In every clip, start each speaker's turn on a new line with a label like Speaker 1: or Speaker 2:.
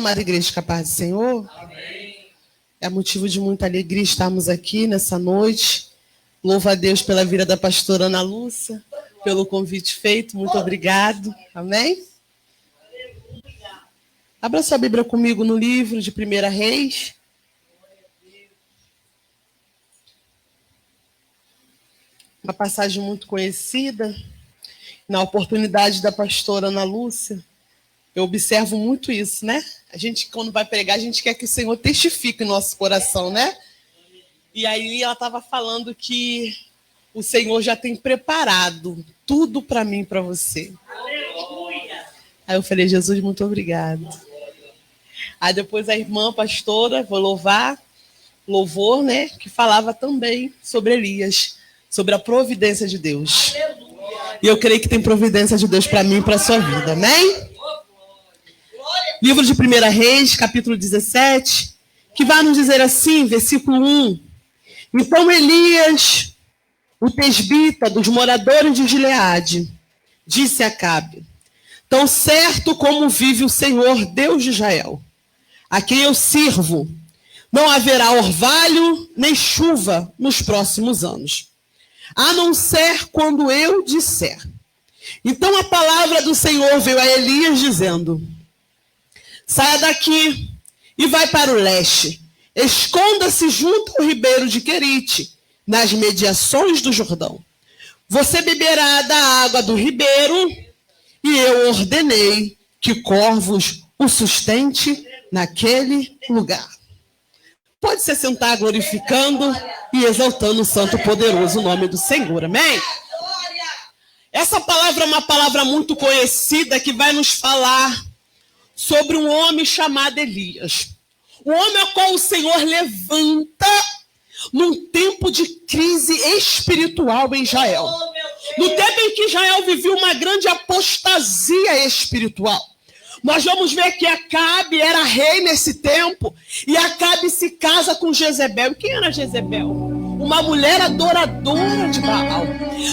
Speaker 1: amada igreja, que a paz do Senhor.
Speaker 2: Amém.
Speaker 1: É motivo de muita alegria estarmos aqui nessa noite. Louvo a Deus pela vida da pastora Ana Lúcia, pelo convite feito. Muito obrigado. Amém? Abra sua Bíblia comigo no livro de 1 Reis. Uma passagem muito conhecida. Na oportunidade da pastora Ana Lúcia, eu observo muito isso, né? A gente, quando vai pregar, a gente quer que o Senhor testifique em nosso coração, né? E aí ela estava falando que o Senhor já tem preparado tudo para mim e para você.
Speaker 2: Aleluia.
Speaker 1: Aí eu falei, Jesus, muito obrigado. Aí depois a irmã pastora, vou louvar, louvor, né? Que falava também sobre Elias, sobre a providência de Deus. E eu creio que tem providência de Deus para mim e para a sua vida, amém? Livro de 1 Reis, capítulo 17, que vai nos dizer assim, versículo 1. Então Elias, o tesbita dos moradores de Gileade, disse a Acabe: tão certo como vive o Senhor, Deus de Israel, a quem eu sirvo, não haverá orvalho nem chuva nos próximos anos, a não ser quando eu disser. Então a palavra do Senhor veio a Elias dizendo: saia daqui e vai para o leste, esconda-se junto ao ribeiro de Querite, nas mediações do Jordão. Você beberá da água do ribeiro, e eu ordenei que corvos o sustente naquele lugar. Pode se sentar glorificando e exaltando o santo e poderoso nome do Senhor, amém? Essa palavra é uma palavra muito conhecida que vai nos falar sobre um homem chamado Elias. O homem ao qual o Senhor levanta num tempo de crise espiritual em Israel. No tempo em que Israel vivia uma grande apostasia espiritual. Nós vamos ver que Acabe era rei nesse tempo, e Acabe se casa com Jezebel. E quem era Jezebel? Uma mulher adoradora de Baal.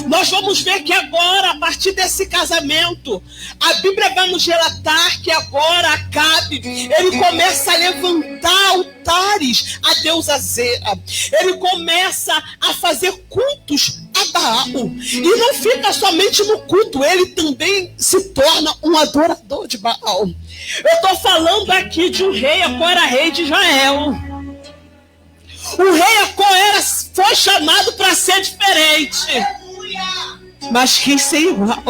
Speaker 1: Nós vamos ver que agora, a partir desse casamento, a Bíblia vai nos relatar que agora Acabe, ele começa a levantar altares a deusa Zera. Ele começa a fazer cultos a Baal. E não fica somente no culto, ele também se torna um adorador de Baal. Eu estou falando aqui de um rei, qual era rei de Israel. O rei Acó foi chamado para ser diferente, mas quis ser igual.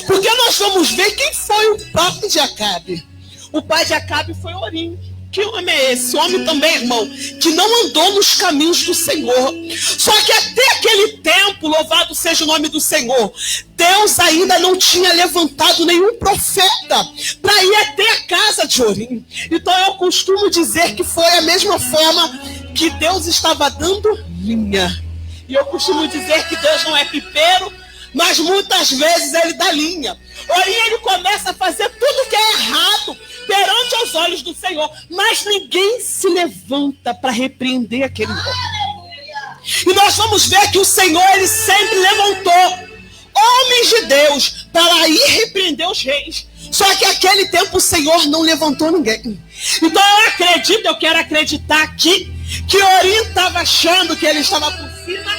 Speaker 1: Porque nós vamos ver quem foi o pai de Acabe. O pai de Acabe foi Orim. Que homem é esse? Homem também, irmão, que não andou nos caminhos do Senhor. Só que até aquele tempo, louvado seja o nome do Senhor, Deus ainda não tinha levantado nenhum profeta para ir até a casa de Orim. Então eu costumo dizer que foi a mesma forma que Deus estava dando linha. E eu costumo dizer que Deus não é pipeiro, mas muitas vezes ele dá linha. Orim, ele começa a fazer tudo que é errado perante os olhos do Senhor, mas ninguém se levanta para repreender aquele homem. E nós vamos ver que o Senhor, ele sempre levantou homens de Deus para ir repreender os reis. Só que naquele tempo o Senhor não levantou ninguém. Então eu quero acreditar aqui que Orim estava achando que ele estava por cima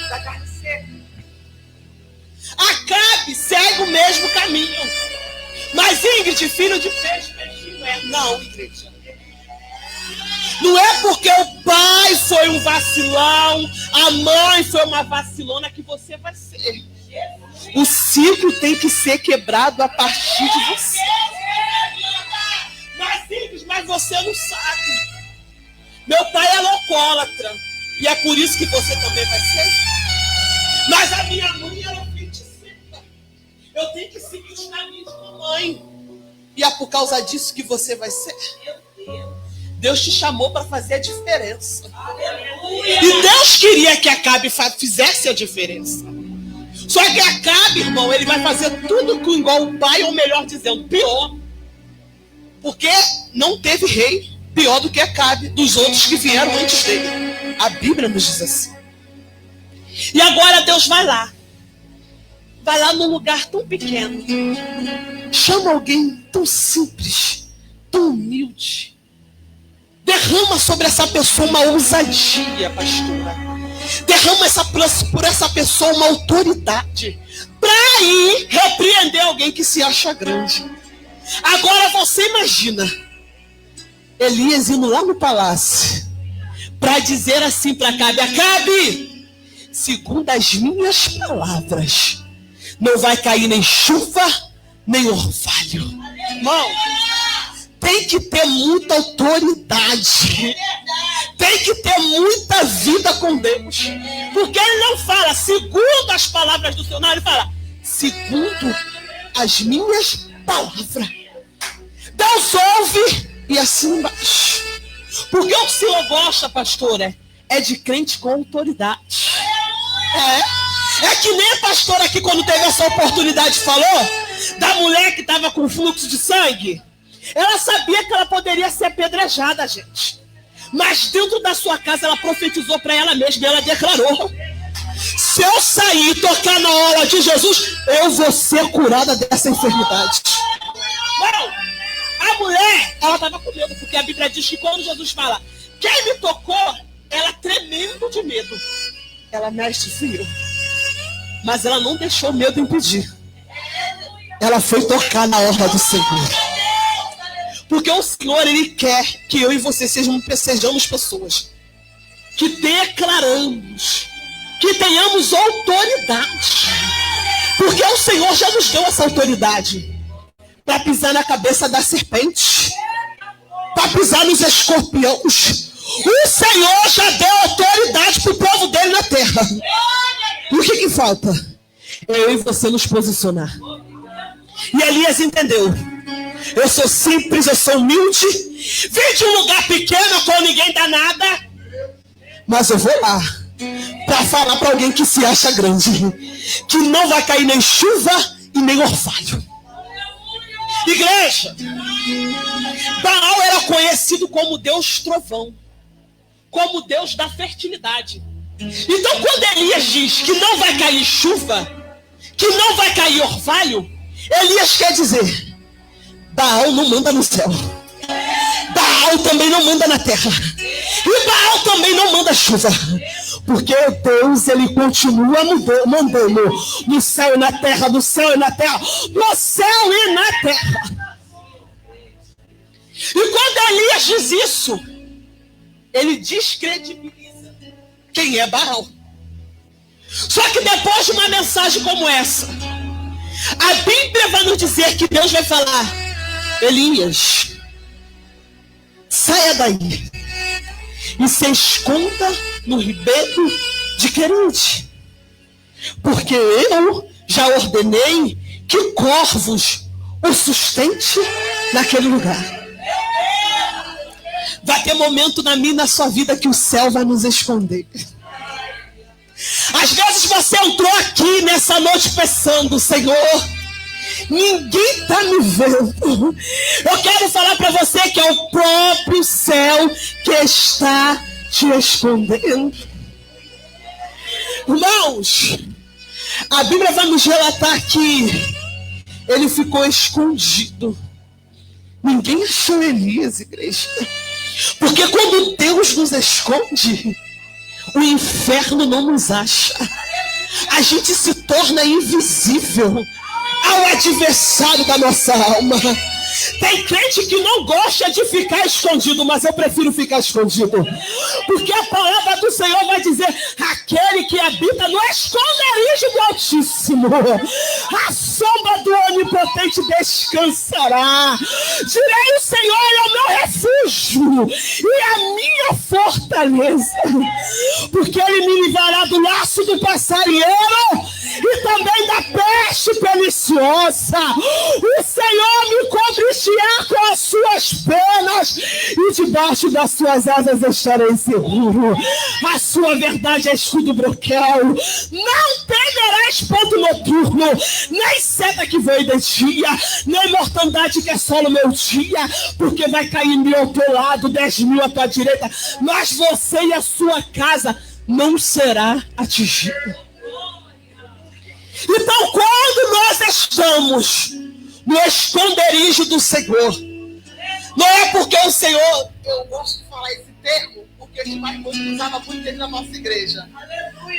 Speaker 1: da carne seca. Acabe segue o mesmo caminho. Mas Ingrid, filho de peixe, peixinho é. Não, Ingrid. Não é porque o pai foi um vacilão, a mãe foi uma vacilona que você vai ser. O ciclo tem que ser quebrado a partir de você. Mas Ingrid, mas você não sabe. Meu pai é alcoólatra. E é por isso que você também vai ser. Mas a minha mãe era feiticeira. Eu tenho que seguir os caminhos da mãe. E é por causa disso que você vai ser. Deus te chamou para fazer a diferença. E Deus queria que Acabe fizesse a diferença. Só que Acabe, irmão, ele vai fazer tudo com igual o pai, ou melhor dizendo, pior. Porque não teve rei pior do que Acabe, dos outros que vieram antes dele. A Bíblia nos diz assim. E agora Deus vai lá num lugar tão pequeno, chama alguém tão simples, tão humilde, derrama sobre essa pessoa uma ousadia, pastora. Derrama por essa pessoa uma autoridade para ir repreender alguém que se acha grande. Agora você imagina Elias indo lá no palácio para dizer assim para Acabe: Acabe, segundo as minhas palavras, não vai cair nem chuva, nem orvalho. Irmão, tem que ter muita autoridade. Tem que ter muita vida com Deus. Porque ele não fala segundo as palavras do Senhor, não, ele fala segundo as minhas palavras. Deus ouve e assim embaixo. Porque o Senhor gosta, pastora, é de crente com autoridade. É que nem a pastora aqui, quando teve essa oportunidade, falou da mulher que estava com fluxo de sangue. Ela sabia que ela poderia ser apedrejada, gente. Mas dentro da sua casa ela profetizou para ela mesma e ela declarou: se eu sair e tocar na hora de Jesus, eu vou ser curada dessa enfermidade. Não, a mulher, ela estava com medo, porque a Bíblia diz que quando Jesus fala, quem me tocou, ela tremendo de medo. Ela, mestre, fui eu. Mas ela não deixou o medo impedir. Ela foi tocar na orla do Senhor. Porque o Senhor, Ele quer que eu e você sejamos pessoas que declaramos, que tenhamos autoridade. Porque o Senhor já nos deu essa autoridade para pisar na cabeça da serpente, para pisar nos escorpiões. O Senhor já deu autoridade para o povo dele na terra. E o que falta? Eu e você nos posicionar. E Elias entendeu. Eu sou simples, eu sou humilde. Vim de um lugar pequeno, com ninguém dá nada. Mas eu vou lá para falar para alguém que se acha grande, que não vai cair nem chuva e nem orvalho. Igreja, Baal era conhecido como Deus trovão, como Deus da fertilidade. Então quando Elias diz que não vai cair chuva, que não vai cair orvalho, Elias quer dizer: Baal não manda no céu, Baal também não manda na terra, e Baal também não manda chuva, porque Deus, Ele continua mandando no céu e na terra, no céu e na terra, no céu e na terra. E quando Elias diz isso, ele descredibiliza quem é Baal. Só que depois de uma mensagem como essa, a Bíblia vai nos dizer que Deus vai falar: Elias, saia daí e se esconda no ribeiro de Querite, porque eu já ordenei que corvos o sustente naquele lugar. Vai ter momento na minha e na sua vida que o céu vai nos esconder. Às vezes você entrou aqui nessa noite pensando: Senhor, ninguém está me vendo. Eu quero falar para você que é o próprio céu que está te escondendo. Irmãos, a Bíblia vai nos relatar que ele ficou escondido. Ninguém achou Elias, igreja. Porque quando Deus nos esconde, o inferno não nos acha. A gente se torna invisível ao adversário da nossa alma. Tem crente que não gosta de ficar escondido, mas eu prefiro ficar escondido. Porque a palavra do Senhor vai dizer: aquele que habita no esconderijo do Altíssimo, a sombra do Onipotente descansará. Direi: o Senhor é o meu refúgio e a minha fortaleza, porque Ele me livrará do laço do passarinheiro e também da peste perniciosa. O Senhor me cobrirá com as suas penas e debaixo das suas asas estarei seguro. A sua verdade é escudo broquel. Não temerás ponto noturno, nem seta que veio de dia, nem mortandade que assola o meu dia, porque vai cair 1.000 ao teu lado, 10.000 à tua direita, mas você e a sua casa não será atingido. Então, quando nós estamos no esconderijo do Senhor, não é porque o Senhor, eu gosto de falar esse termo, porque a irmã usava muito ele na nossa igreja.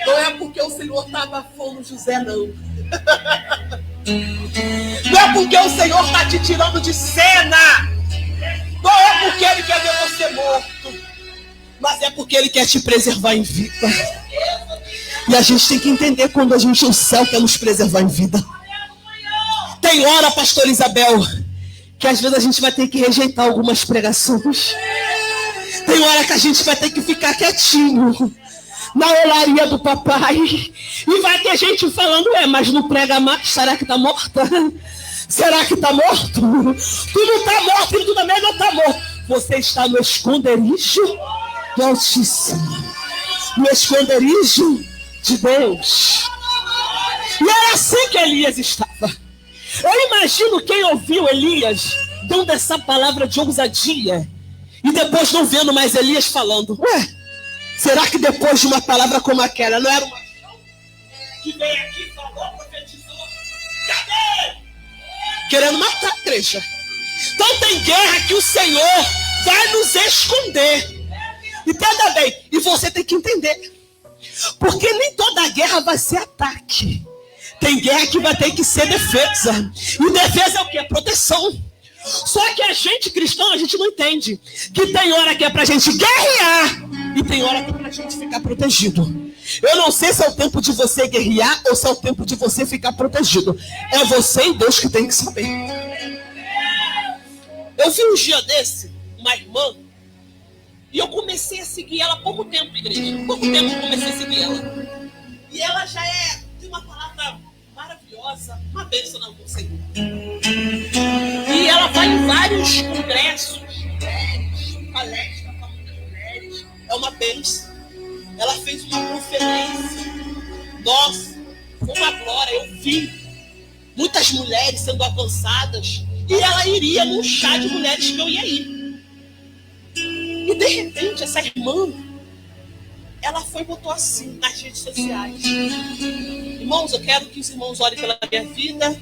Speaker 1: Não é porque o Senhor estava falando José, não. Não é porque o Senhor está te tirando de cena. Não é porque Ele quer ver você morto. Mas é porque Ele quer te preservar em vida. E a gente tem que entender quando o céu quer nos preservar em vida. Tem hora, pastor Isabel, que às vezes a gente vai ter que rejeitar algumas pregações. Tem hora que a gente vai ter que ficar quietinho na olaria do papai. E vai ter gente falando, mas não prega mais, será que tá morta? Será que tá morto? Tu não tá morto e tu também não tá morto. Você está no esconderijo do Altíssimo, no esconderijo de Deus. E era assim que Elias estava. Eu imagino quem ouviu Elias dando essa palavra de ousadia e depois não vendo mais Elias falando, será que depois de uma palavra como aquela não era uma que veio aqui, falou, profetizou, cadê? Querendo matar a igreja. Então tem guerra que o Senhor vai nos esconder. Entenda bem. E você tem que entender. Porque nem toda guerra vai ser ataque. Tem guerra que vai ter que ser defesa. E defesa é o quê? Proteção. Só que a gente cristão, a gente não entende. Que tem hora que é pra gente guerrear. E tem hora que é pra gente ficar protegido. Eu não sei se é o tempo de você guerrear ou se é o tempo de você ficar protegido. É você e Deus que tem que saber. Eu vi um dia desse, uma irmã, e eu comecei a seguir ela há pouco tempo, igreja. Pouco tempo eu comecei a seguir ela. E ela já tem uma palavra maravilhosa, uma bênção na mão, Senhor. E ela vai em vários congressos, palestras para muitas mulheres. É uma bênção. Ela fez uma conferência. Nossa, foi uma glória. Eu vi muitas mulheres sendo alcançadas. E ela iria num chá de mulheres que eu ia ir. E de repente, essa irmã, ela foi e botou assim nas redes sociais: irmãos, eu quero que os irmãos olhem pela minha vida.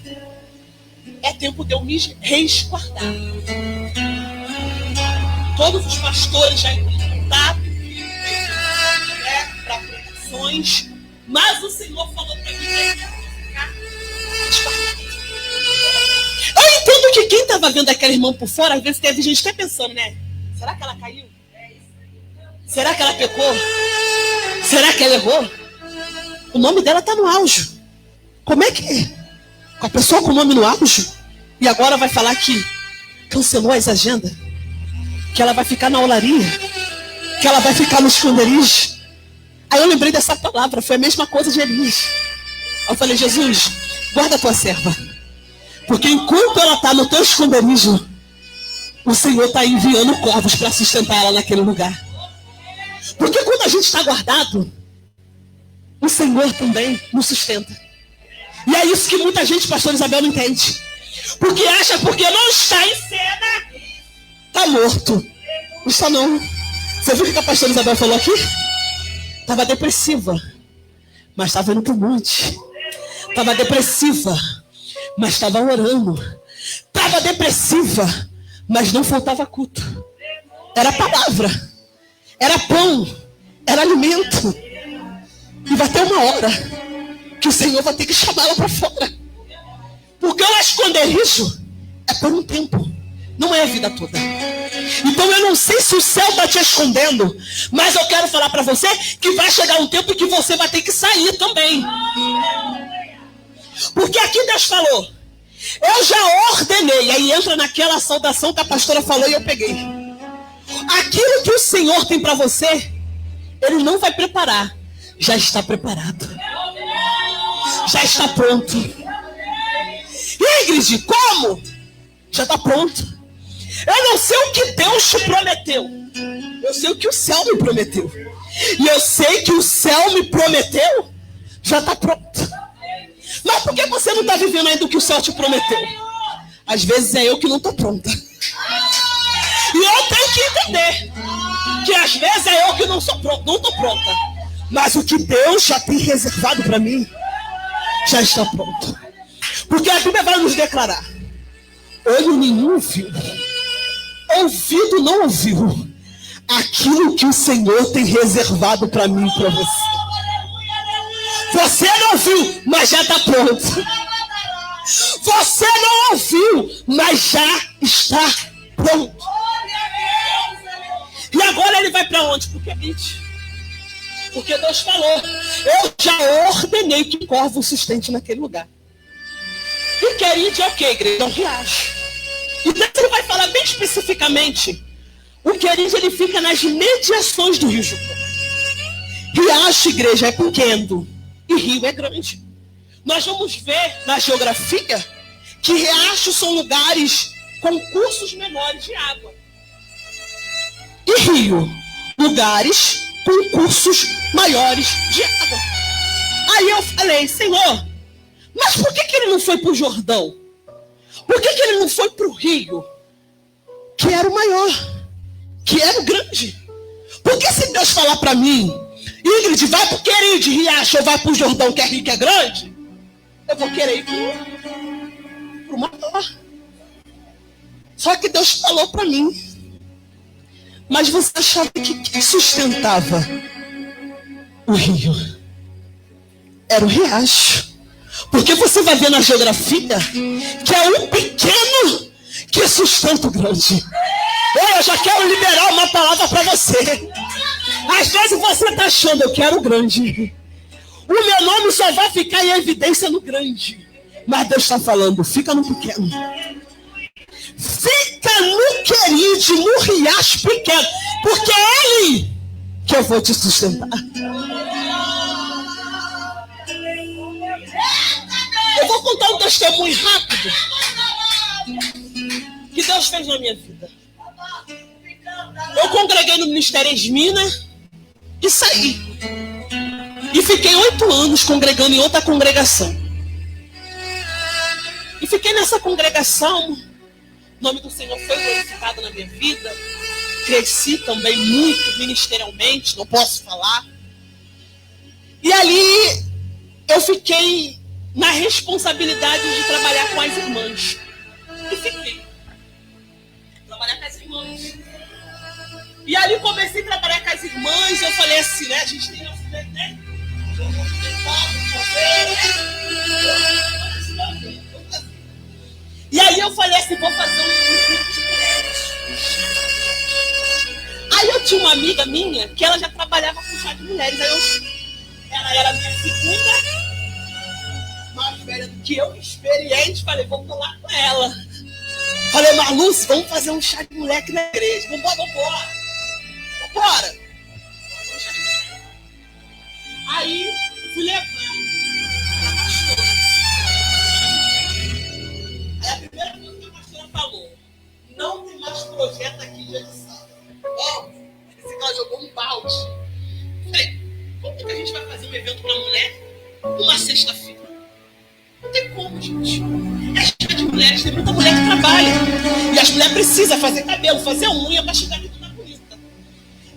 Speaker 1: É tempo de eu me resguardar. Todos os pastores já entrem em contato para pregações, mas o Senhor falou para mim que eu ficar resguardado. Eu entendo que quem estava vendo aquela irmã por fora, às vezes teve gente até pensando, né? Será que ela caiu? Será que ela pecou? Será que ela errou? O nome dela está no auge. Como é que é? Com a pessoa com o nome no auge? E agora vai falar que cancelou as agendas? Que ela vai ficar na olaria? Que ela vai ficar no esconderijo? Aí eu lembrei dessa palavra, foi a mesma coisa de Elias. Eu falei, Jesus, guarda a tua serva. Porque enquanto ela está no teu esconderijo, o Senhor está enviando corvos para sustentar ela naquele lugar. Porque quando a gente está guardado, o Senhor também nos sustenta. E é isso que muita gente, pastor Isabel, não entende. Porque acha, porque não está em cena, está morto. Não está não. Você viu o que a pastora Isabel falou aqui? Estava depressiva, mas estava indo para o monte. Estava depressiva, mas estava orando. Estava depressiva, mas não faltava culto. Era palavra, era pão, era alimento. E vai ter uma hora que o Senhor vai ter que chamar ela para fora. Porque o esconderijo é por um tempo, não é a vida toda. Então eu não sei se o céu está te escondendo, mas eu quero falar para você que vai chegar um tempo que você vai ter que sair também. Porque aqui Deus falou, eu já ordenei, aí entra naquela saudação que a pastora falou e eu peguei. Aquilo que o Senhor tem para você, Ele não vai preparar, já está preparado. Já está pronto. Ingrid, como? Já está pronto. Eu não sei o que Deus te prometeu. Eu sei o que o céu me prometeu. E eu sei que o céu me prometeu, já está pronto. Mas por que você não está vivendo ainda o que o céu te prometeu? Às vezes é eu que não estou pronta. E eu tenho que entender que às vezes é eu que não estou pronta. Mas o que Deus já tem reservado para mim, já está pronto. Porque a Bíblia vai nos declarar: olho nenhum viu, ouvido não ouviu, aquilo que o Senhor tem reservado para mim e para você. Você não viu, mas já está pronto. Você não ouviu, mas já está pronto. E agora ele vai para onde? Porque Deus falou: eu já ordenei que o corvo sustente naquele lugar. E querido é o que, igreja? É um riacho. Então ele vai falar bem especificamente. O querido, ele fica nas mediações do Rio Jordão. Riacho, igreja, é pequeno e rio é grande. Nós vamos ver na geografia que riachos são lugares com cursos menores de água. E rio, lugares com cursos maiores de água. Aí eu falei: Senhor, mas por que ele não foi para o Jordão? Por que ele não foi para o rio, que era o maior, que era o grande? Porque se Deus falar para mim: Ingrid, vai para o querido de riacho ou vai para o Jordão, que é rio, que é grande, eu vou querer ir para o maior. Só que Deus falou para mim: mas você achava que quem sustentava o rio era o riacho. Porque você vai ver na geografia que é um pequeno que sustenta o grande. Eu já quero liberar uma palavra para você. Às vezes você está achando: eu quero o grande. O meu nome só vai ficar em evidência no grande. Mas Deus está falando: fica no pequeno. Fica no querido, no riacho pequeno. Porque é ele que eu vou te sustentar. Eu vou contar um testemunho rápido que Deus fez na minha vida. Eu congreguei no Ministério Esmina e saí. E fiquei 8 anos congregando em outra congregação. E fiquei nessa congregação. O nome do Senhor foi glorificado na minha vida. Cresci também muito ministerialmente, não posso falar. E ali eu fiquei na responsabilidade de trabalhar com as irmãs. E fiquei. Trabalhar com as irmãs. E ali comecei a trabalhar com as irmãs. Eu falei assim, né? A gente tem nosso né? E aí eu falei assim: vou fazer um grupo de mulheres. Aí eu tinha uma amiga minha que ela já trabalhava com chá de mulheres. Ela era a minha segunda, mais velha do que eu, experiente. Falei: vou colar com ela. Falei: Marluce, vamos fazer um chá de mulher aqui na igreja. Vambora. Aí fui levar a pastora. Aí a primeira coisa que a pastora falou: não tem mais projeto aqui de edição. Esse cara jogou um balde. Falei: como que a gente vai fazer um evento para mulher numa sexta-feira? Não tem como, gente. É chá de mulheres, tem muita mulher que trabalha. E as mulheres precisam fazer cabelo, fazer unha para chegar aqui toda bonita.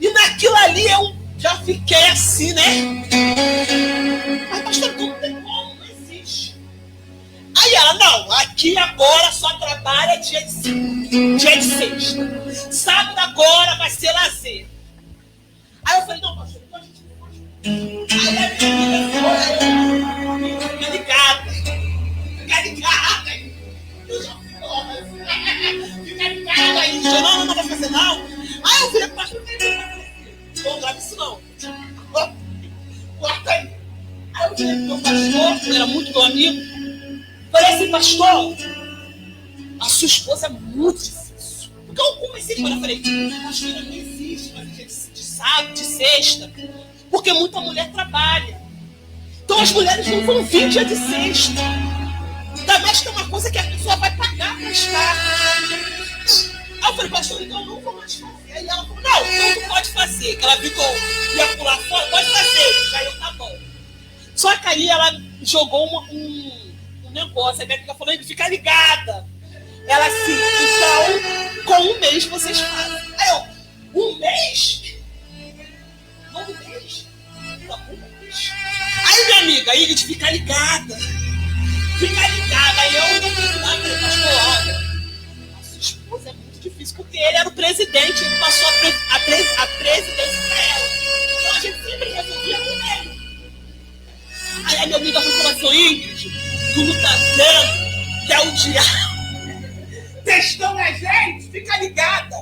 Speaker 1: E naquilo ali eu já fiquei assim, né? Mas pastor, não tem como, não existe. Aí ela: não, aqui agora só trabalha dia de sexta. Sábado agora vai ser lazer. Aí eu falei: não, pastor, então a gente não pode. Aí a minha filha fica ligada. Eu já fica ligada aí. Não vai fazer não. Aí eu falei: pastor, não grave isso não. Corta aí. Aí eu falei pro meu pastor, ele era muito meu amigo. Falei assim: pastor, a sua esposa é muito difícil. Porque eu comecei quando eu falei: pastor, não existe dia de sábado, de sexta. Porque muita mulher trabalha. Então as mulheres não vão vir dia de sexta. Ainda mais que é uma coisa que a pessoa vai pagar para estar. Aí eu falei: pastor, então eu não vou mais fazer. Aí ela falou: não pode fazer. Que ela ficou, ia pular fora, pode fazer. Aí eu: tá bom. Só que aí ela jogou um negócio. Aí minha amiga falou: fica ligada. Ela assim: então, com um mês vocês fazem. Aí eu: um mês? Um mês? Aí minha amiga, Ingrid, fica ligada. Aí eu falei: pastor, olha, a sua esposa é muito difícil. difícil, porque ele era o presidente, ele passou a presidência para ela. Então a gente sempre resolvia com ele. Aí a minha amiga falou assim, Ingrid, tu não tá vendo que é o diabo testando a gente? Fica ligada.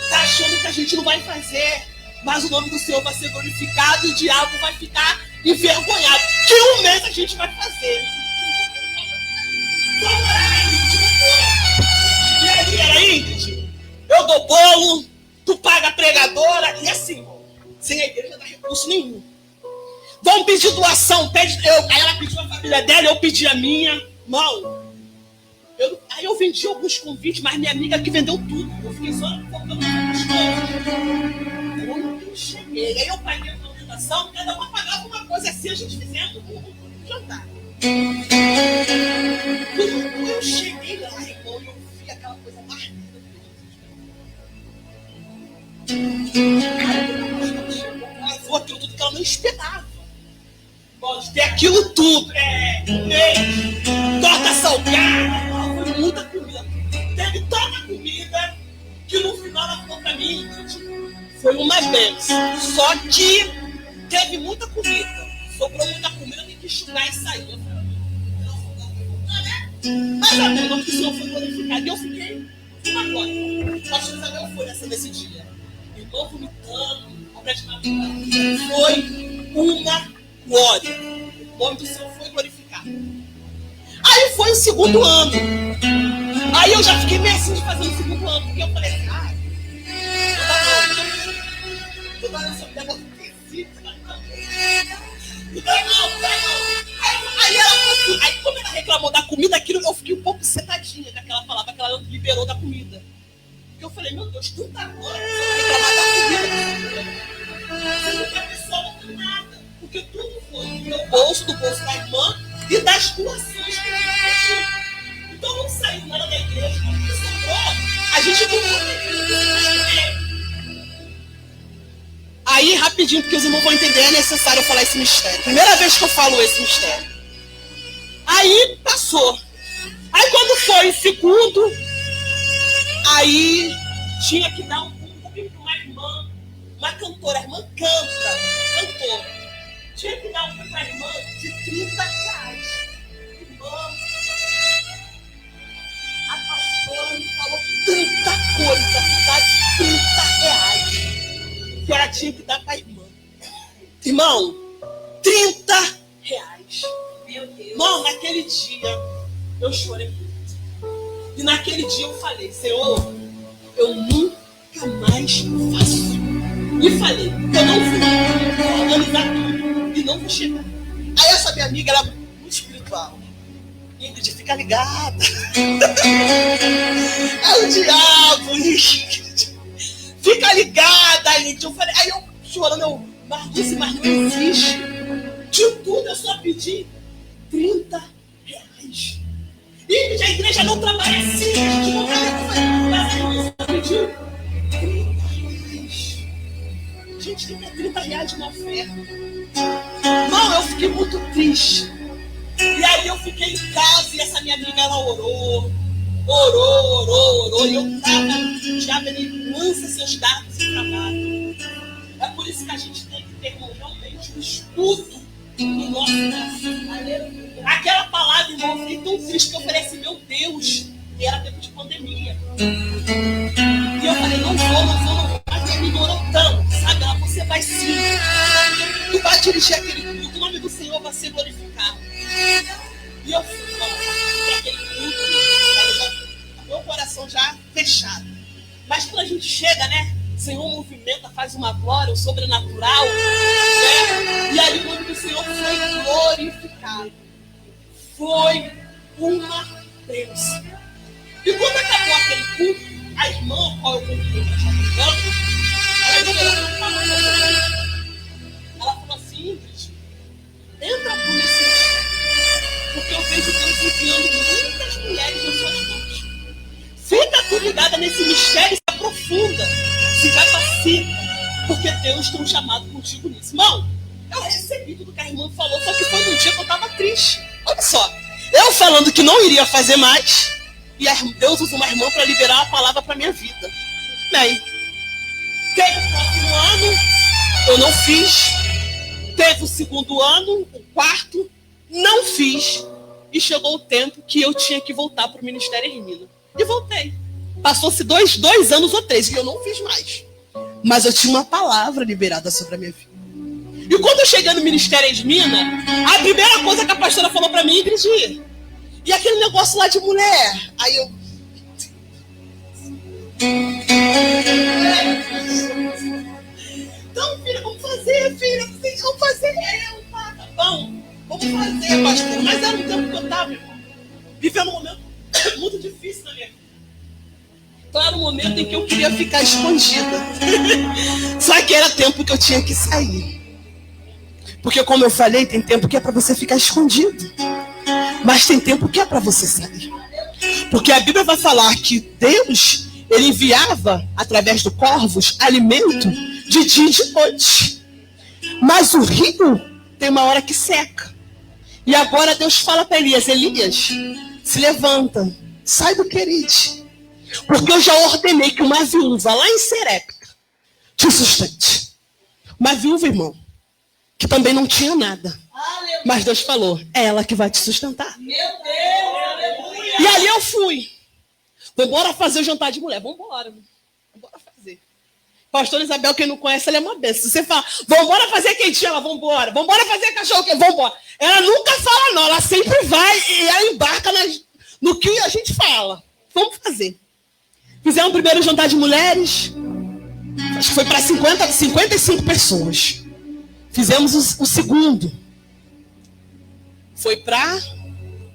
Speaker 1: Tá achando que a gente não vai fazer, mas o nome do Senhor vai ser glorificado e o diabo vai ficar envergonhado. Que um mês a gente vai fazer. Vamos lá, Ingrid, e aí era, Ingrid, eu dou bolo, tu paga a pregadora, e assim, sem a igreja não dá recurso nenhum. Vamos pedir doação, aí ela pediu a família dela, eu pedi a minha. Mal. Aí eu vendi alguns convites, mas minha amiga que vendeu tudo. Eu fiquei só focando nas coisas. Quando eu cheguei, aí eu paguei a alimentação, cada uma pagava uma coisa assim, a gente fizendo um jantar. Quando eu cheguei lá, irmão, eu vi aquela coisa mais linda do mundo. Ela viu aquilo tudo que ela não esperava. Pode ter aquilo tudo. Torta salgada, foi muita comida. Teve tanta comida que no final ela falou pra mim, foi uma bênção. Só que teve muita comida. Sobrou muita comida, tem que enxugar e sair. Mas a minha nome do Senhor foi glorificado. E eu fiquei uma glória. Pastor Isabel foi nesse dia. Irmão vomitando, foi uma glória. O nome do Senhor foi glorificado. Aí foi o segundo ano. Aí eu já fiquei meio assim de fazer o segundo ano, porque eu falei assim, eu tava nessa pega do tecido, Aí ela falou assim, aí como ela reclamou da comida, aquilo eu fiquei um pouco setadinha daquela palavra que ela liberou da comida. Porque eu falei, meu Deus, tanta glória, reclamar da comida. Sendo que a pessoa não tem nada. Porque tudo foi do meu bolso, do bolso da irmã e das doações que a gente fez. Então não saiu nada da igreja, porque sobrou, a gente não pode. Aí, rapidinho, porque os irmãos vão entender, é necessário eu falar esse mistério. Primeira vez que eu falo esse mistério. Aí passou. Aí quando foi segundo, aí tinha que dar um pouquinho para uma irmã, uma cantora, a irmã cantora. Tinha que dar um para a irmã de R$30. Irmã, a pastora me falou tanta coisa, que dá de R$30. Que ela tinha que dar para a irmã. Irmão, R$30. Meu Deus. Irmão, naquele dia eu chorei muito. E naquele dia eu falei, Senhor, eu nunca mais faço. E falei, eu não vou organizar tudo e não vou chegar. Aí essa minha amiga, ela é muito espiritual. Ingrid, fica ligada. É o diabo, Ingrid. Fica ligada, Ingrid. Eu falei, aí eu chorando, mas não existe. De tudo eu só pedi R$30. Ingrid, a igreja não trabalha assim. A gente não trabalha, mas eu só pedi R$30. Gente, tem que ter R$30 na oferta. Não, eu fiquei muito triste. E aí eu fiquei em casa e essa minha amiga, ela orou. E eu tava, o diabo, ele lança seus dardos em trabalho. É por isso que a gente tem que ter realmente um estudo no nosso coração. Aquela palavra, irmão, eu fiquei tão triste que eu falei assim, meu Deus, e era tempo de pandemia. E eu falei, não vou. Mas ele me orou tanto, sabe? Ela, você vai sim. Tu vai dirigir aquele culto, o nome do Senhor vai ser glorificado. E eu fui, aquele culto, meu coração já fechado. Mas quando a gente chega, né? O Senhor movimenta, faz uma glória, o sobrenatural, né? E aí o nome do Senhor foi glorificado. Foi uma bênção. E quando acabou aquele culto, a irmã, qual eu convidei para ela falou assim, Ingrid, entra por esse mistério, porque eu vejo Deus enviando muitas mulheres nas suas mãos. Fica tu ligada nesse mistério e se aprofunda, se capacita, porque Deus tem um chamado contigo nisso. Irmão, eu recebi tudo que a irmã falou, só que foi num dia que eu estava triste. Olha só, eu falando que não iria fazer mais, e Deus usa uma irmã para liberar a palavra para minha vida. Amém. Teve o próximo ano, eu não fiz. Teve o segundo ano, o quarto, não fiz. E chegou o tempo que eu tinha que voltar para o Ministério Hermina. E voltei. Passou-se dois anos ou 3 e eu não fiz mais. Mas eu tinha uma palavra liberada sobre a minha vida. E quando eu cheguei no Ministério Hermina, a primeira coisa que a pastora falou para mim, Ingrid, e aquele negócio lá de mulher? Aí eu... Então, filha, vamos fazer, filha. Vamos fazer. Tá bom. Vamos fazer, pastora. Mas era um tempo que eu estava, irmão, vivendo um momento muito difícil na minha vida. Então era um momento em que eu queria ficar escondida. Só que era tempo que eu tinha que sair. Porque, como eu falei, tem tempo que é para você ficar escondido. Mas tem tempo que é para você sair. Porque a Bíblia vai falar que Deus, ele enviava, através dos corvos, alimento de dia e de noite. Mas o rio tem uma hora que seca. E agora Deus fala para Elias, Elias, se levanta, sai do Querite. Porque eu já ordenei que uma viúva lá em Serepta te sustente. Uma viúva, irmão, que também não tinha nada. Mas Deus falou, é ela que vai te sustentar.
Speaker 2: Meu Deus, aleluia.
Speaker 1: E ali eu fui. Vambora fazer o jantar de mulher. Vambora fazer. Pastora Isabel, quem não conhece, ela é uma besta. Se você fala, vambora fazer quentinha, ela, vambora. Vambora fazer cachorro quente, vambora. Ela nunca fala não, ela sempre vai e ela embarca no que a gente fala. Vamos fazer. Fizemos o primeiro jantar de mulheres. Acho que foi para 55 pessoas. Fizemos o segundo. Foi para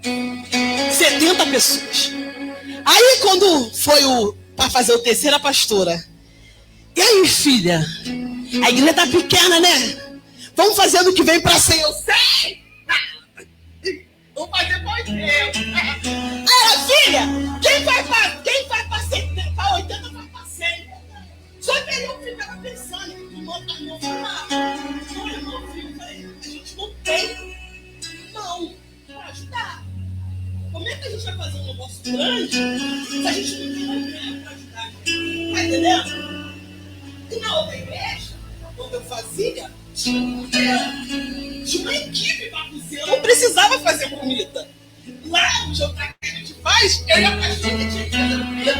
Speaker 1: 70 pessoas. Aí quando foi para fazer o terceiro, a pastora. E aí, filha? A igreja tá pequena, né? Vamos fazer ano que vem para 100. Eu sei! Vamos fazer mais tempo. Aí, filha, quem vai para 70, para 80, vai para 100. Só que aí eu ficava pensando que o irmão tá novo lá. Então, irmão, filho, a gente não tem mão para ajudar. Como é que a gente vai fazer um negócio grande se a gente não tem uma mulher para ajudar? Tá entendendo? E na outra igreja, quando eu fazia, tinha uma equipe para cozinhar. Eu não precisava fazer comida. Lá no jantar que a gente faz, eu e a pastora tinha que fazer comida.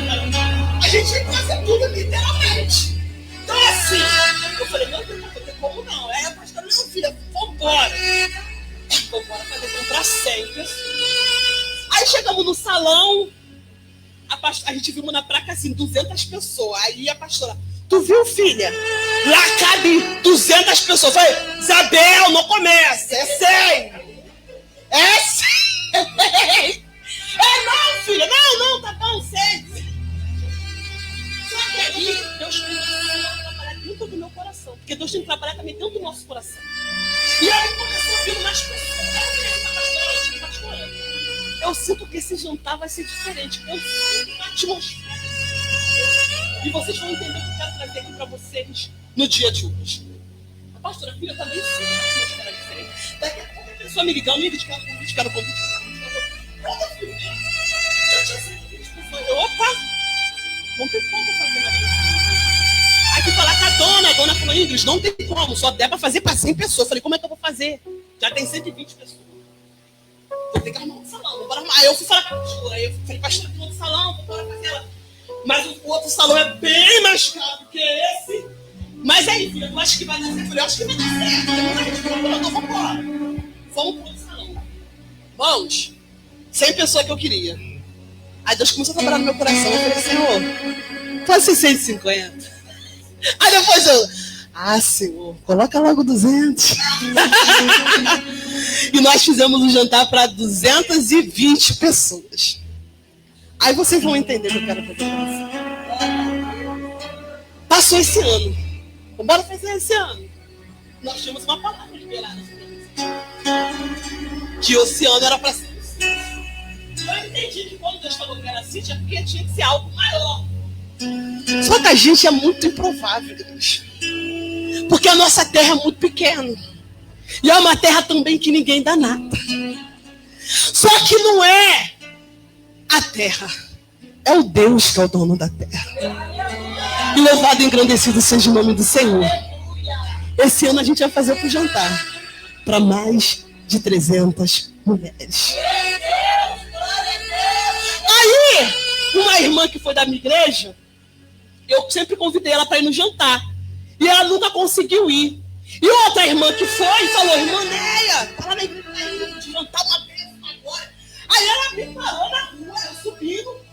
Speaker 1: A gente tinha que fazer tudo literalmente. Então assim, eu falei, meu Deus, não tem como não. Aí a pastora, não, filha, vambora. Vambora fazer comprar 100 pessoas. Aí chegamos no salão, a gente viu na placa assim, 200 pessoas. Aí a pastora, tu viu, filha? Lá cabe 200 pessoas. Eu falei, Isabel, não começa, é 100. É 100. É não, filha, não, tá bom, 100. Só que aí, Deus começou a trabalhar dentro do meu coração. Porque Deus tem que trabalhar também dentro do nosso coração. E aí começou a vir mais pessoas. Pastora, eu sinto que esse jantar vai ser diferente. Eu sinto uma atmosfera. E vocês vão entender o que eu quero trazer aqui para vocês no dia de hoje. A pastora, filha, também sinto uma atmosfera diferente. Daqui a pouco a pessoa me ligando, me indicando convite, quero convite. Olha, filho, eu tinha 120 pessoas. Opa, não tem como fazer uma coisa. Aí fui falar com a dona falou, Ingrid, não tem como, só der para fazer para 100 pessoas. Eu falei, como é que eu vou fazer? Já tem 120 pessoas. Vou ter que arrumar um salão, vou arrumar. Aí eu fui falar com a pastora, aí eu falei, pastora, tem outro salão, vou fazer ela. Mas o outro salão é bem mais caro que esse. Mas aí, filha, eu acho que vai dar certo. Eu falei, eu acho que vai dar certo. Então vamos embora. Vamos pro outro salão. Vamos. 100 pessoas que eu queria. Aí Deus começou a trabalhar no meu coração. Eu falei, Senhor, faz 650. Aí depois Senhor, coloca logo 200. E nós fizemos um jantar para 220 pessoas. Aí vocês vão entender o que eu quero fazer com vocês. Passou esse ano. Bora fazer esse ano. Nós tínhamos uma palavra liberada sobre isso. Que esse ano era para ser assim. Eu entendi que quando Deus falou que era assim, é porque tinha que ser algo maior. Só que a gente é muito improvável, Deus. Porque a nossa terra é muito pequena. E é uma terra também que ninguém dá nada. Só que não é a terra. É o Deus que é o dono da terra. E louvado e engrandecido seja o nome do Senhor. Esse ano a gente vai fazer o jantar para mais de 300 mulheres. Aí, uma irmã que foi da minha igreja, eu sempre convidei ela para ir no jantar. E ela nunca conseguiu ir. E outra irmã que foi falou: irmã Neia, tá lá na igreja de jantar uma vez agora. Aí ela me parou na rua, eu subindo.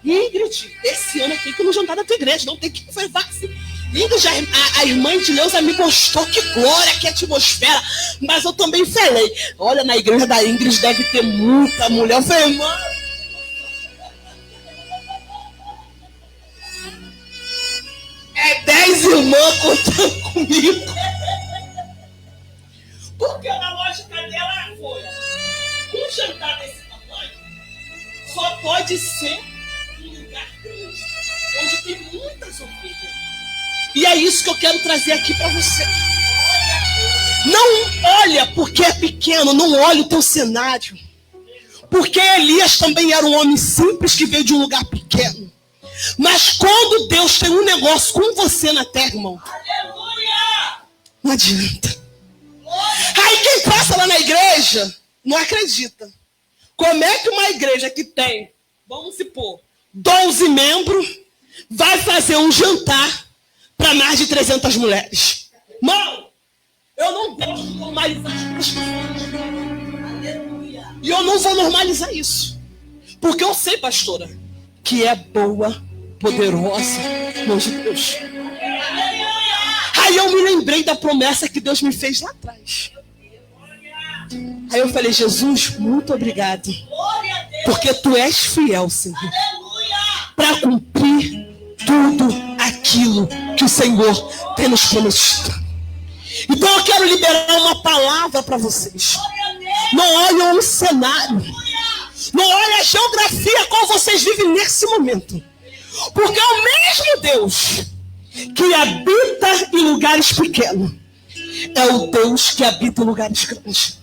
Speaker 1: Ingrid, esse ano eu tenho que ir no jantar da tua igreja, não tem que levar assim. Ingrid, a irmã de Neuza me mostrou que glória, que atmosfera. Mas eu também falei: olha, na igreja da Ingrid deve ter muita mulher. Eu falei: irmã, é 10 irmãs contando comigo. Porque na lógica dela foi: um jantar desse tamanho só pode ser um lugar grande, onde tem muitas ovelhas. E é isso que eu quero trazer aqui para você. Não olha porque é pequeno, não olha o teu cenário. Porque Elias também era um homem simples que veio de um lugar pequeno. Mas quando Deus tem um negócio com você na terra, irmão, não adianta. Aí quem passa lá na igreja não acredita. Como é que uma igreja que tem, vamos supor, 12 membros, vai fazer um jantar para mais de 300 mulheres? Mano, eu não gosto de normalizar as pessoas. E eu não vou normalizar isso. Porque eu sei, pastora, que é boa, poderosa, mão de Deus. Aí eu me lembrei da promessa que Deus me fez lá atrás. Aí eu falei: Jesus, muito obrigado. Porque tu és fiel, Senhor, para cumprir tudo aquilo que o Senhor tem nos prometido. Então eu quero liberar uma palavra para vocês. Não olhem o cenário. Não olhem a geografia qual vocês vivem nesse momento. Porque é o mesmo Deus que habita em lugares pequenos é o Deus que habita em lugares grandes.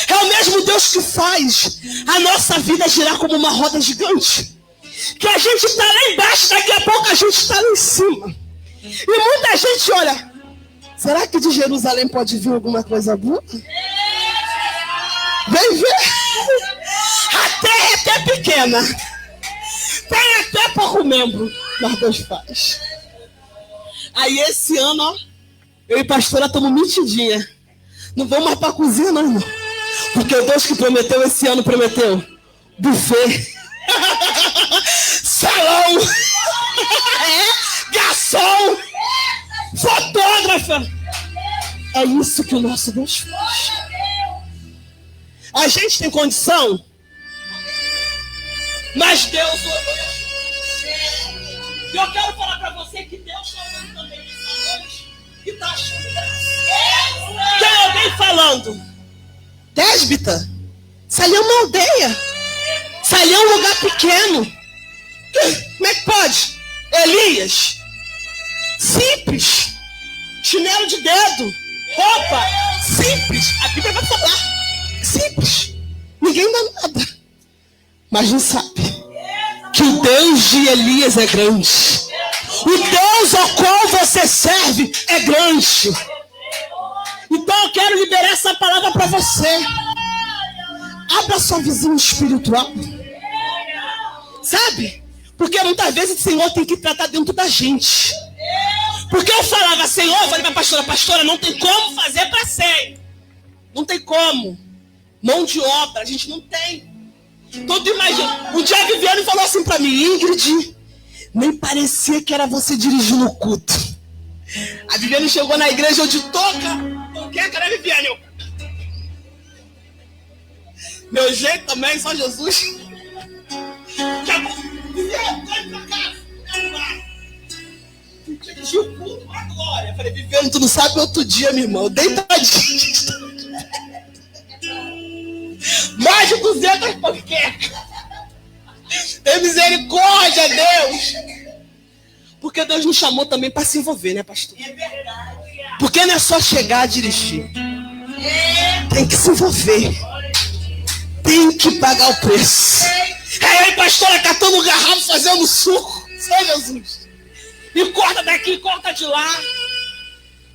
Speaker 1: É o mesmo Deus que faz a nossa vida girar como uma roda gigante. Que a gente está lá embaixo, daqui a pouco a gente está lá em cima. E muita gente olha: será que de Jerusalém pode vir alguma coisa boa? Vem ver. A terra é até pequena. Tem até pouco membro. Mas Deus faz. Aí esse ano, ó, eu e a pastora estamos mitidinha. Não vamos mais para a cozinha, não, irmão. Porque o Deus que prometeu esse ano prometeu buffet, salão, garçom, fotógrafa. É isso que o nosso Deus faz. A gente tem condição, mas Deus olhou. E eu quero falar para você que Deus está olhando também nessa noite e está achando graça. Tem alguém falando: Tésbita, isso ali é uma aldeia, isso ali é um lugar pequeno. Como é que pode? Elias, simples, chinelo de dedo, roupa, simples. A Bíblia vai falar, simples, ninguém dá nada. Mas não sabe que o Deus de Elias é grande. O Deus ao qual você serve é grande. Então eu quero liberar essa palavra para você. Abra sua visão espiritual. Sabe? Porque muitas vezes o Senhor tem que tratar dentro da gente. Porque eu falava: Senhor, eu falei para a pastora: pastora, não tem como fazer para 100. Não tem como. Mão de obra, a gente não tem. Então tu imagina, um dia a Viviane falou assim para mim: Ingrid, nem parecia que era você dirigindo o culto. A Viviane chegou na igreja, eu de toqueca, né, Viviane? Meu jeito também, só Jesus. Viviane, vai pra casa. Dirigiu o culto, a glória. Eu falei: Viviane, tu não sabe outro dia, minha irmã, eu deitadinho. Mais de 200 panquecas. Tem misericórdia, Deus. Porque Deus nos chamou também para se envolver, né, pastor? É verdade. Porque não é só chegar a dirigir. Tem que se envolver. Tem que pagar o preço. Aí, pastora, catando garrafa, fazendo suco. Só Jesus. E corta daqui, corta de lá.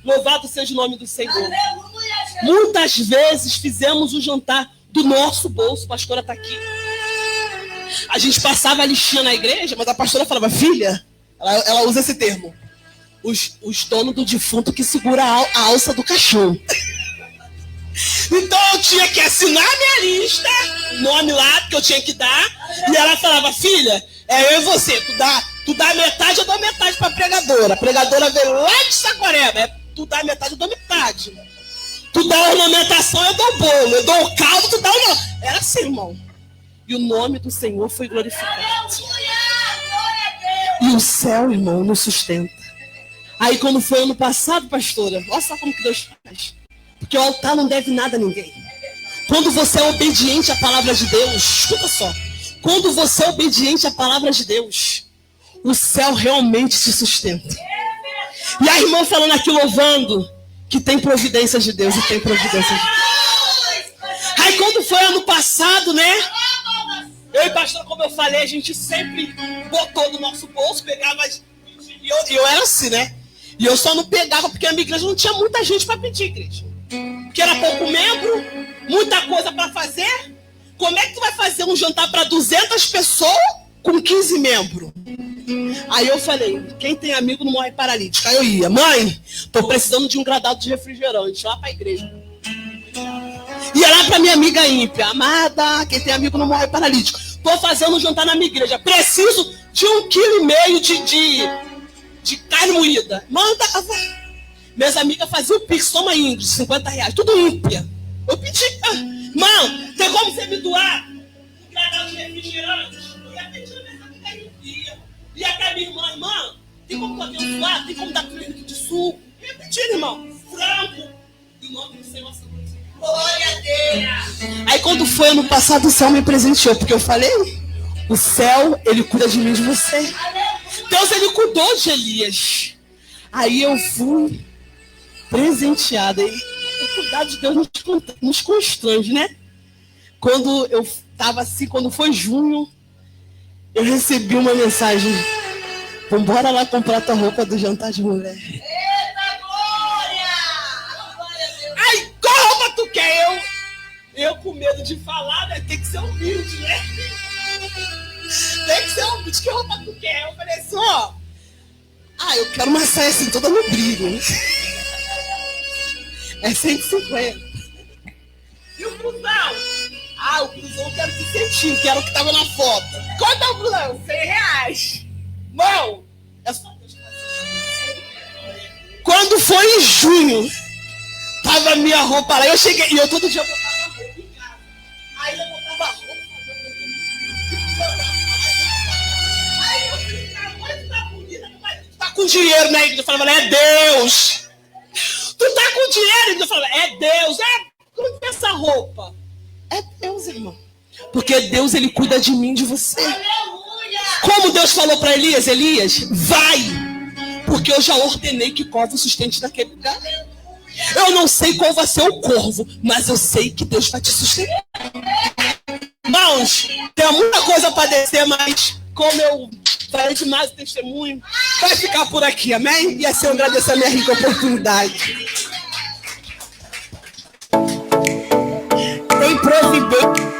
Speaker 1: Louvado seja o nome do Senhor.
Speaker 2: Aleluia, Jesus.
Speaker 1: Muitas vezes fizemos o jantar do nosso bolso. A pastora está aqui. A gente passava a listinha na igreja, mas a pastora falava, filha, ela usa esse termo, os donos do defunto que segura a alça do caixão. Então eu tinha que assinar a minha lista, nome lá que eu tinha que dar, e ela falava, filha, é eu e você, tu dá metade, eu dou metade pra pregadora. A pregadora veio lá de Saquarema, tu dá metade, eu dou metade. Tu dá a ornamentação, eu dou o bolo, eu dou o caldo, tu dá o... Era assim, irmão. E o nome do Senhor foi glorificado.
Speaker 2: Aleluia, glória a Deus.
Speaker 1: E o céu, irmão, nos sustenta. Aí quando foi ano passado, pastora, olha só como que Deus faz. Porque o altar não deve nada a ninguém. Quando você é obediente à palavra de Deus, escuta só. Quando você é obediente à palavra de Deus, o céu realmente te sustenta. E a irmã falando aqui, louvando, que tem providência de Deus e tem providência de Deus. Aí quando foi ano passado, né? Eu e pastor, como eu falei, a gente sempre botou no nosso bolso, pegava... E eu era assim, né? E eu só não pegava porque a minha igreja não tinha muita gente para pedir, igreja. Porque era pouco membro, muita coisa para fazer. Como é que tu vai fazer um jantar para 200 pessoas com 15 membros? Aí eu falei, quem tem amigo não morre paralítico. Aí eu ia, mãe, tô precisando de um gradado de refrigerante lá para a igreja. Ia lá para minha amiga ímpia, amada, quem tem amigo não morre paralítico. Tô fazendo um jantar na minha igreja, preciso de 1,5 kg de carne moída. Manda. Minhas amigas faziam o pix, toma Ingrid, R$50, tudo ímpia. Eu pedi, irmão, tem como você me doar um gradado de refrigerante? Eu ia pedir a minha amiga ímpia. E a minha irmã, tem como tu abençoar? Tem como dar clínico de suco? Eu ia pedir, irmão, frango. Em nome do Senhor,
Speaker 2: Glória a Deus.
Speaker 1: Aí quando foi ano passado, o céu me presenteou, porque eu falei, o céu, ele cuida de mim e de você. Deus, ele cuidou de Elias. Aí eu fui presenteada. E o cuidar de Deus nos constrange, né? Quando eu estava assim, quando foi junho, eu recebi uma mensagem. Vambora lá comprar tua roupa do jantar de mulher.
Speaker 2: Eita, glória. Glória a Deus.
Speaker 1: Ai, qual roupa tu quer? Eu com medo de falar, né? Tem que ser humilde, né? Tem que ser humilde. Que roupa tu quer? Eu falei assim, ó. Eu quero uma saia assim, toda no brilho. É 150. E o blusão? O blusão eu quero que sentiu, que era o que tava na foto. Quanto é o blusão? R$100. Bom, é só Deus fazer. Quando foi em junho, tava a minha roupa lá. Eu cheguei, e eu todo dia botava roupa em casa. Aí eu botava roupa. Aí eu falei, mãe, tu tá bonita, tu tá com dinheiro, né? Eu falava, é Deus. Tu tá com dinheiro? Eu falava, é Deus. Como é essa roupa? É Deus, irmão. Porque Deus, ele cuida de mim, de você.
Speaker 2: Aleluia.
Speaker 1: Como Deus falou para Elias, Elias, vai. Porque eu já ordenei que corvo sustente naquele lugar. Eu não sei qual vai ser o corvo, mas eu sei que Deus vai te sustentar. Irmãos, tem muita coisa para descer, mas como eu falei demais o testemunho, vai ficar por aqui, amém? E assim eu agradeço a minha rica oportunidade. Tem providência.